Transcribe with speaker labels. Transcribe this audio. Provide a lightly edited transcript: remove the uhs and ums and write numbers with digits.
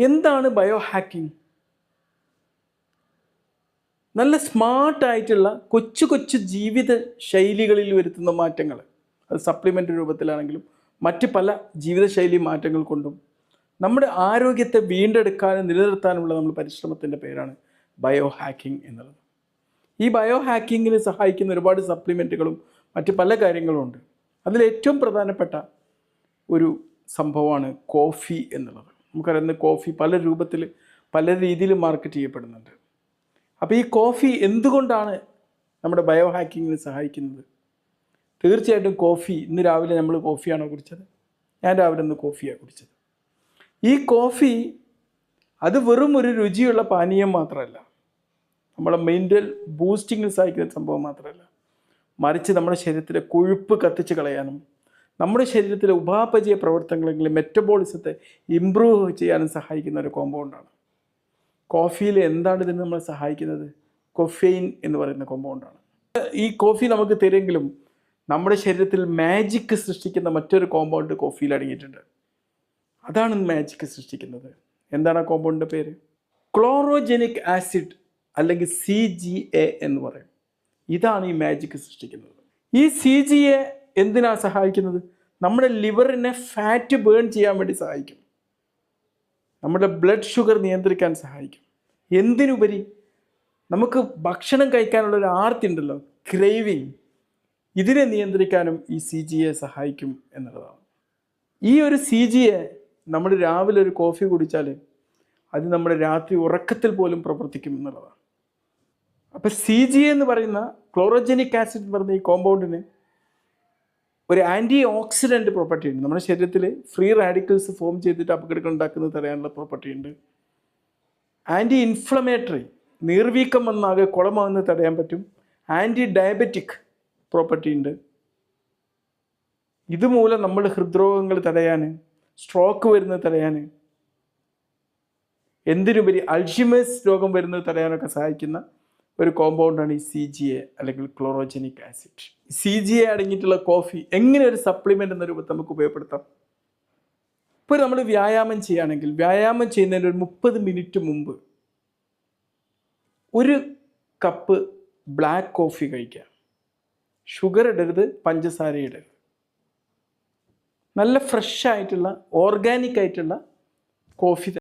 Speaker 1: എന്താണ് bio hacking? നല്ല സ്മാർട്ടായിട്ടുള്ള കൊച്ചു കൊച്ചു ജീവിത ശൈലികളിൽ വരുത്തുന്ന മാറ്റങ്ങൾ, അത് സപ്ലിമെൻ്റ് രൂപത്തിലാണെങ്കിലും മറ്റ് പല ജീവിതശൈലി മാറ്റങ്ങൾ കൊണ്ടും നമ്മുടെ ആരോഗ്യത്തെ വീണ്ടെടുക്കാനും നിലനിർത്താനുമുള്ള നമ്മൾ പരിശ്രമത്തിൻ്റെ പേരാണ് ബയോ ഹാക്കിംഗ് എന്നുള്ളത്. ഈ ബയോ ഹാക്കിങ്ങിന് സഹായിക്കുന്ന ഒരുപാട് സപ്ലിമെൻറ്റുകളും മറ്റ് പല കാര്യങ്ങളും ഉണ്ട്. അതിലേറ്റവും പ്രധാനപ്പെട്ട ഒരു സംഭവമാണ് കോഫി എന്നുള്ളത്. നമുക്കറിയുന്ന കോഫി പല രൂപത്തിൽ പല രീതിയിൽ മാർക്കറ്റ് ചെയ്യപ്പെടുന്നുണ്ട്. അപ്പോൾ ഈ കോഫി എന്തുകൊണ്ടാണ് നമ്മുടെ ബയോ ഹാക്കിങ്ങിന് സഹായിക്കുന്നത്? തീർച്ചയായിട്ടും കോഫി, ഇന്ന് രാവിലെ നമ്മൾ കോഫിയാണോ കുടിച്ചത്? ഞാൻ രാവിലെ ഇന്ന് കോഫിയാണ് കുടിച്ചത്. ഈ കോഫി അത് വെറും ഒരു രുചിയുള്ള പാനീയം മാത്രമല്ല, നമ്മളെ മെൻ്റൽ ബൂസ്റ്റിങ്ങിന് സഹായിക്കുന്ന സംഭവം മാത്രമല്ല, മറിച്ച് നമ്മുടെ ശരീരത്തിലെ കൊഴുപ്പ് കത്തിച്ച് കളയാനും നമ്മുടെ ശരീരത്തിലെ ഉപാപചയ പ്രവർത്തനങ്ങളെങ്കിലും മെറ്റബോളിസത്തെ ഇമ്പ്രൂവ് ചെയ്യാനും സഹായിക്കുന്ന ഒരു കോമ്പൗണ്ടാണ്. കോഫിയിൽ എന്താണ് ഇതിന് നമ്മളെ സഹായിക്കുന്നത്? കൊഫെയിൻ എന്ന് പറയുന്ന കോമ്പൗണ്ടാണ്. ഈ കോഫി നമുക്ക് തരുമെങ്കിലും നമ്മുടെ ശരീരത്തിൽ മാജിക്ക് സൃഷ്ടിക്കുന്ന മറ്റൊരു കോമ്പൗണ്ട് കോഫിയിൽ അടങ്ങിയിട്ടുണ്ട്. അതാണ് മാജിക്ക് സൃഷ്ടിക്കുന്നത്. എന്താണ് ആ കോമ്പൗണ്ടിൻ്റെ പേര്? ക്ലോറോജനിക് ആസിഡ്, അല്ലെങ്കിൽ CGA എന്ന് പറയും. ഇതാണ് ഈ മാജിക്ക് സൃഷ്ടിക്കുന്നത്. ഈ CGA എന്തിനാണ് സഹായിക്കുന്നത്? നമ്മുടെ ലിവറിനെ ഫാറ്റ് ബേൺ ചെയ്യാൻ വേണ്ടി സഹായിക്കും. നമ്മുടെ ബ്ലഡ് ഷുഗർ നിയന്ത്രിക്കാൻ സഹായിക്കും. എന്തിനുപരി നമുക്ക് ഭക്ഷണം കഴിക്കാനുള്ളൊരു ആർത്തി ഉണ്ടല്ലോ, ക്രേവിങ്, ഇതിനെ നിയന്ത്രിക്കാനും ഈ CGA സഹായിക്കും എന്നുള്ളതാണ്. ഈ ഒരു CGA നമ്മൾ രാവിലെ ഒരു കോഫി കുടിച്ചാൽ അത് നമ്മുടെ രാത്രി ഉറക്കത്തിൽ പോലും പ്രവർത്തിക്കും എന്നുള്ളതാണ്. അപ്പോൾ CGA എന്ന് പറയുന്ന ക്ലോറോജനിക് ആസിഡ് എന്ന് പറയുന്ന ഈ കോമ്പൗണ്ടിന് ഒരു ആൻറ്റി ഓക്സിഡൻറ്റ് പ്രോപ്പർട്ടി ഉണ്ട്. നമ്മുടെ ശരീരത്തിൽ ഫ്രീ റാഡിക്കൽസ് ഫോം ചെയ്തിട്ട് അപകടങ്ങൾ ഉണ്ടാക്കുന്നത് തടയാനുള്ള പ്രോപ്പർട്ടി ഉണ്ട്. ആൻറ്റി ഇൻഫ്ലമേറ്ററി, നീർവീക്കം വന്നാകെ കുളമാകുന്നത് തടയാൻ പറ്റും. ആൻറ്റി ഡയബറ്റിക് പ്രോപ്പർട്ടി ഉണ്ട്. ഇതുമൂലം നമ്മൾ ഹൃദ്രോഗങ്ങൾ തടയാൻ, സ്ട്രോക്ക് വരുന്നത് തടയാൻ, എന്തിനുപരി അൾഷിമേഴ്സ് രോഗം വരുന്നത് തടയാനൊക്കെ സഹായിക്കുന്ന ഒരു കോമ്പൗണ്ടാണ് ഈ CGA അല്ലെങ്കിൽ ക്ലോറോജനിക് ആസിഡ്. CGA അടങ്ങിയിട്ടുള്ള കോഫി എങ്ങനെ ഒരു സപ്ലിമെൻ്റ് എന്ന രൂപത്തിൽ നമുക്ക് ഉപയോഗപ്പെടുത്താം? ഇപ്പോൾ നമ്മൾ വ്യായാമം ചെയ്യുകയാണെങ്കിൽ വ്യായാമം ചെയ്യുന്നതിന് ഒരു 30 മിനിറ്റ് മുമ്പ് ഒരു കപ്പ് ബ്ലാക്ക് കോഫി കഴിക്കുക. ഷുഗർ ഇടരുത്, പഞ്ചസാര ഇടരുത്. നല്ല ഫ്രഷ് ആയിട്ടുള്ള ഓർഗാനിക് ആയിട്ടുള്ള കോഫി